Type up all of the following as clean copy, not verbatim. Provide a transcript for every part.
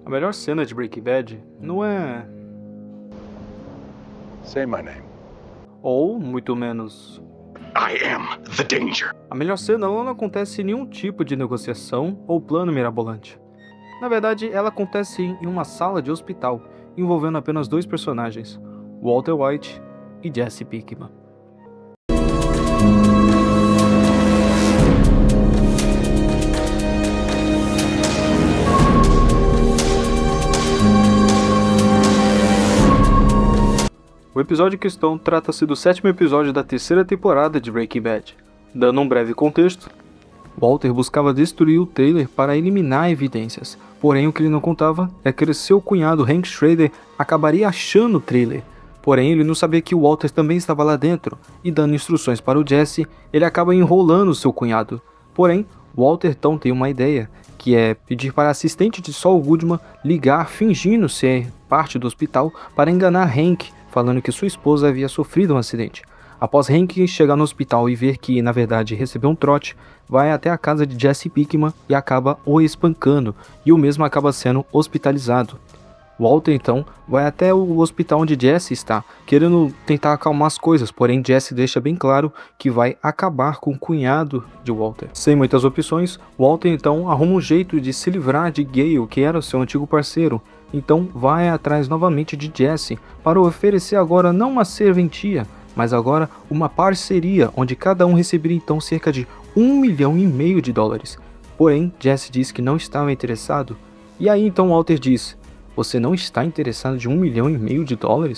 A melhor cena de Breaking Bad não é... Say my name. Ou, muito menos... I am the danger. A melhor cena ela não acontece em nenhum tipo de negociação ou plano mirabolante. Na verdade, ela acontece em uma sala de hospital, envolvendo apenas dois personagens, Walter White e Jesse Pinkman. O episódio em questão trata-se do 7º episódio da 3ª temporada de Breaking Bad. Dando um breve contexto, Walter buscava destruir o trailer para eliminar evidências, porém o que ele não contava é que seu cunhado Hank Schrader acabaria achando o trailer. Porém ele não sabia que o Walter também estava lá dentro, e dando instruções para o Jesse, ele acaba enrolando seu cunhado. Porém, Walter então tem uma ideia, que é pedir para a assistente de Saul Goodman ligar fingindo ser parte do hospital para enganar Hank, falando que sua esposa havia sofrido um acidente. Após Hank chegar no hospital e ver que, na verdade, recebeu um trote, vai até a casa de Jesse Pinkman e acaba o espancando, e o mesmo acaba sendo hospitalizado. Walter, então, vai até o hospital onde Jesse está, querendo tentar acalmar as coisas, porém Jesse deixa bem claro que vai acabar com o cunhado de Walter. Sem muitas opções, Walter, então, arruma um jeito de se livrar de Gale, que era seu antigo parceiro. Então vai atrás novamente de Jesse para oferecer agora não uma serventia, mas agora uma parceria, onde cada um receberia então cerca de $1,5 milhão. Porém, Jesse diz que não estava interessado. E aí então Walter diz: você não está interessado de $1,5 milhão?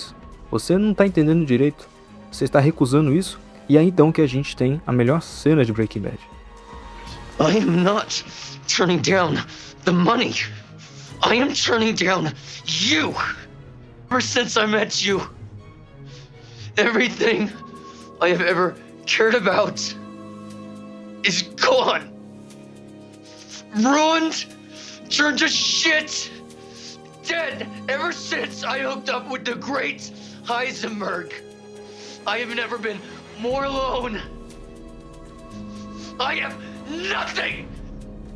Você não está entendendo direito? Você está recusando isso? E aí então que a gente tem a melhor cena de Breaking Bad. I am not turning down the money. I am turning down you. Ever since I met you, everything I have ever cared about is gone. Ruined, turned to shit, dead ever since I hooked up with the great Heisenberg. I have never been more alone. I have nothing.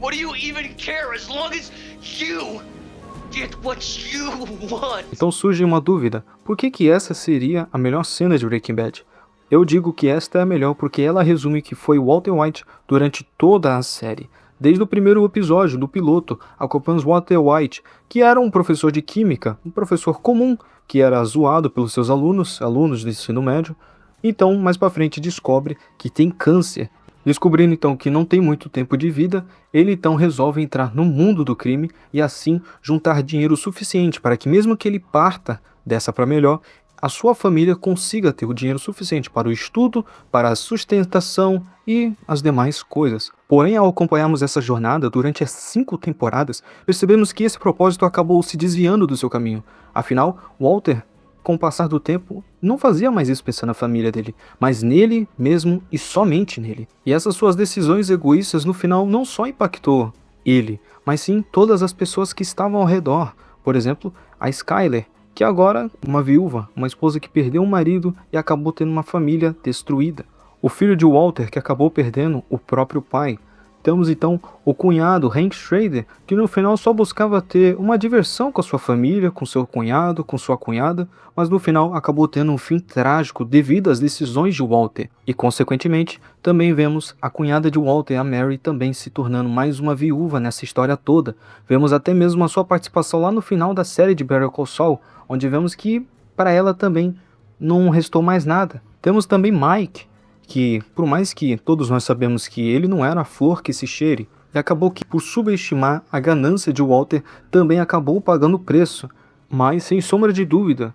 What do you even care as long as you get what you want? Então surge uma dúvida, por que essa seria a melhor cena de Breaking Bad? Eu digo que esta é a melhor porque ela resume que foi Walter White durante toda a série. Desde o primeiro episódio do piloto, acompanhamos Walter White, que era um professor de química, um professor comum, que era zoado pelos seus alunos do ensino médio. Então, mais pra frente, descobre que tem câncer. Descobrindo então que não tem muito tempo de vida, ele então resolve entrar no mundo do crime e assim juntar dinheiro suficiente para que mesmo que ele parta dessa para melhor, a sua família consiga ter o dinheiro suficiente para o estudo, para a sustentação e as demais coisas. Porém, ao acompanharmos essa jornada durante as 5 temporadas, percebemos que esse propósito acabou se desviando do seu caminho. Afinal, Walter, com o passar do tempo, não fazia mais isso pensando na família dele, mas nele mesmo e somente nele. E essas suas decisões egoístas no final não só impactou ele, mas sim todas as pessoas que estavam ao redor. Por exemplo, a Skyler, que agora é uma viúva, uma esposa que perdeu um marido e acabou tendo uma família destruída. O filho de Walter, que acabou perdendo o próprio pai. Temos então o cunhado Hank Schrader, que no final só buscava ter uma diversão com a sua família, com seu cunhado, com sua cunhada, mas no final acabou tendo um fim trágico devido às decisões de Walter. E consequentemente, também vemos a cunhada de Walter, a Mary, também se tornando mais uma viúva nessa história toda. Vemos até mesmo a sua participação lá no final da série de Better Call Saul, onde vemos que para ela também não restou mais nada. Temos também Mike, que por mais que todos nós sabemos que ele não era a flor que se cheire, e acabou que por subestimar a ganância de Walter também acabou pagando o preço. Mas sem sombra de dúvida,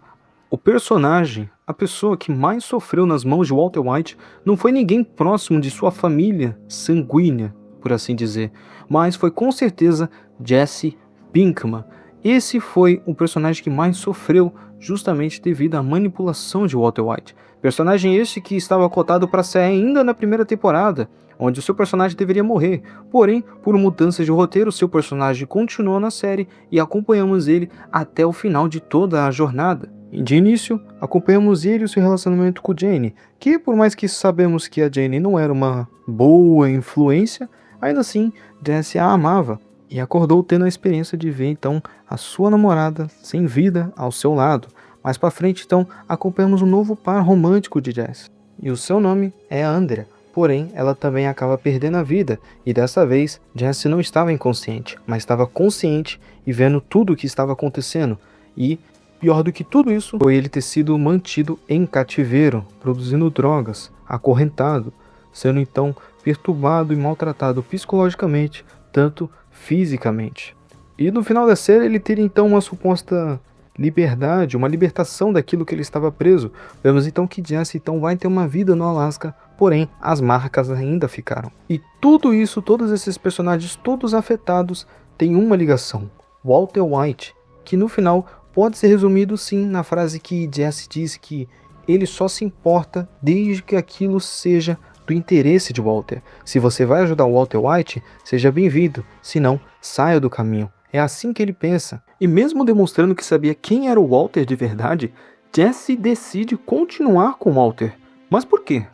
o personagem, a pessoa que mais sofreu nas mãos de Walter White não foi ninguém próximo de sua família sanguínea, por assim dizer, mas foi com certeza Jesse Pinkman. Esse foi o personagem que mais sofreu justamente devido à manipulação de Walter White. Personagem este que estava cotado para sair ainda na primeira temporada, onde o seu personagem deveria morrer. Porém, por mudanças de roteiro, seu personagem continuou na série e acompanhamos ele até o final de toda a jornada. De início, acompanhamos ele e seu relacionamento com Jane, que por mais que sabemos que a Jane não era uma boa influência, ainda assim Jesse a amava. e acordou tendo a experiência de ver então a sua namorada sem vida ao seu lado. Mais pra frente então acompanhamos um novo par romântico de Jesse, e o seu nome é Andrea. Porém, ela também acaba perdendo a vida, e dessa vez, Jesse não estava inconsciente, mas estava consciente e vendo tudo o que estava acontecendo. E, pior do que tudo isso, foi ele ter sido mantido em cativeiro, produzindo drogas, acorrentado, sendo então perturbado e maltratado psicologicamente, tanto fisicamente. E no final da série ele teria então uma suposta liberdade, uma libertação daquilo que ele estava preso. Vemos então que Jesse então vai ter uma vida no Alasca, porém as marcas ainda ficaram. E tudo isso, todos esses personagens, todos afetados, têm uma ligação: Walter White, que no final pode ser resumido sim na frase que Jesse diz que ele só se importa desde que aquilo seja do interesse de Walter. Se você vai ajudar o Walter White, seja bem-vindo, se não, saia do caminho. É assim que ele pensa. E mesmo demonstrando que sabia quem era o Walter de verdade, Jesse decide continuar com Walter. Mas por quê?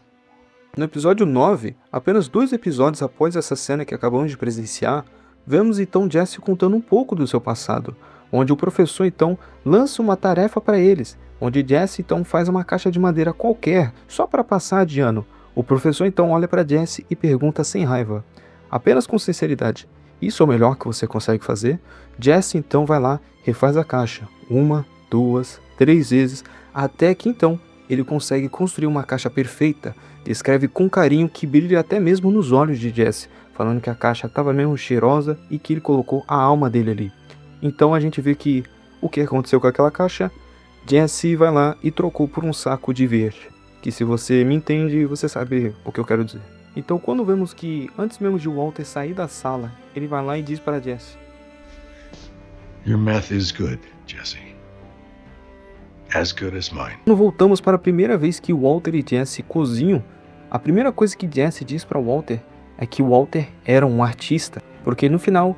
No episódio 9, apenas 2 episódios após essa cena que acabamos de presenciar, vemos então Jesse contando um pouco do seu passado, onde o professor então lança uma tarefa para eles, onde Jesse então faz uma caixa de madeira qualquer, só para passar de ano. O professor então olha para Jesse e pergunta sem raiva, apenas com sinceridade: isso é o melhor que você consegue fazer? Jesse então vai lá, refaz a caixa, 1, 2, 3 vezes, até que então ele consegue construir uma caixa perfeita. Descreve com carinho que brilha até mesmo nos olhos de Jesse, falando que a caixa estava mesmo cheirosa e que ele colocou a alma dele ali. Então a gente vê que o que aconteceu com aquela caixa? Jesse vai lá e trocou por um saco de verde, que se você me entende, você sabe o que eu quero dizer. Então quando vemos que antes mesmo de Walter sair da sala, ele vai lá e diz para Jesse: Your meth is good, Jesse. As good as mine. Quando voltamos para a primeira vez que Walter e Jesse cozinham, a primeira coisa que Jesse diz para Walter é que Walter era um artista, porque no final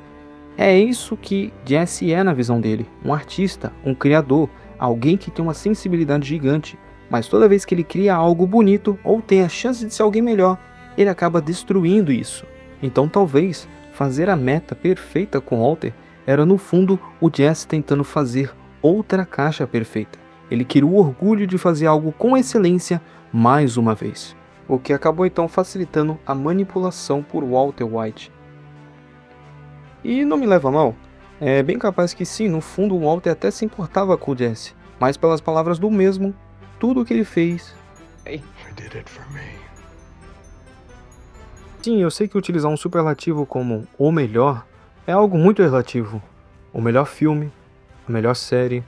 é isso que Jesse é na visão dele, um artista, um criador, alguém que tem uma sensibilidade gigante, mas toda vez que ele cria algo bonito ou tem a chance de ser alguém melhor, ele acaba destruindo isso. Então talvez fazer a meta perfeita com Walter era no fundo o Jesse tentando fazer outra caixa perfeita. Ele queria o orgulho de fazer algo com excelência mais uma vez, o que acabou então facilitando a manipulação por Walter White. E não me leva a mal, é bem capaz que sim, no fundo o Walter até se importava com o Jesse, mas pelas palavras do mesmo, tudo o que ele fez... You did it for me. Sim, eu sei que utilizar um superlativo como o melhor é algo muito relativo. O melhor filme, a melhor série,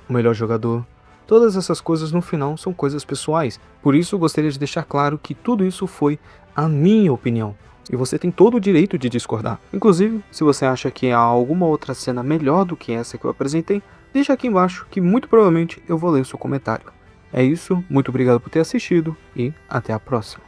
o melhor jogador, todas essas coisas no final são coisas pessoais. Por isso gostaria de deixar claro que tudo isso foi a minha opinião. E você tem todo o direito de discordar. Inclusive, se você acha que há alguma outra cena melhor do que essa que eu apresentei, deixa aqui embaixo que muito provavelmente eu vou ler o seu comentário. É isso, muito obrigado por ter assistido e até a próxima.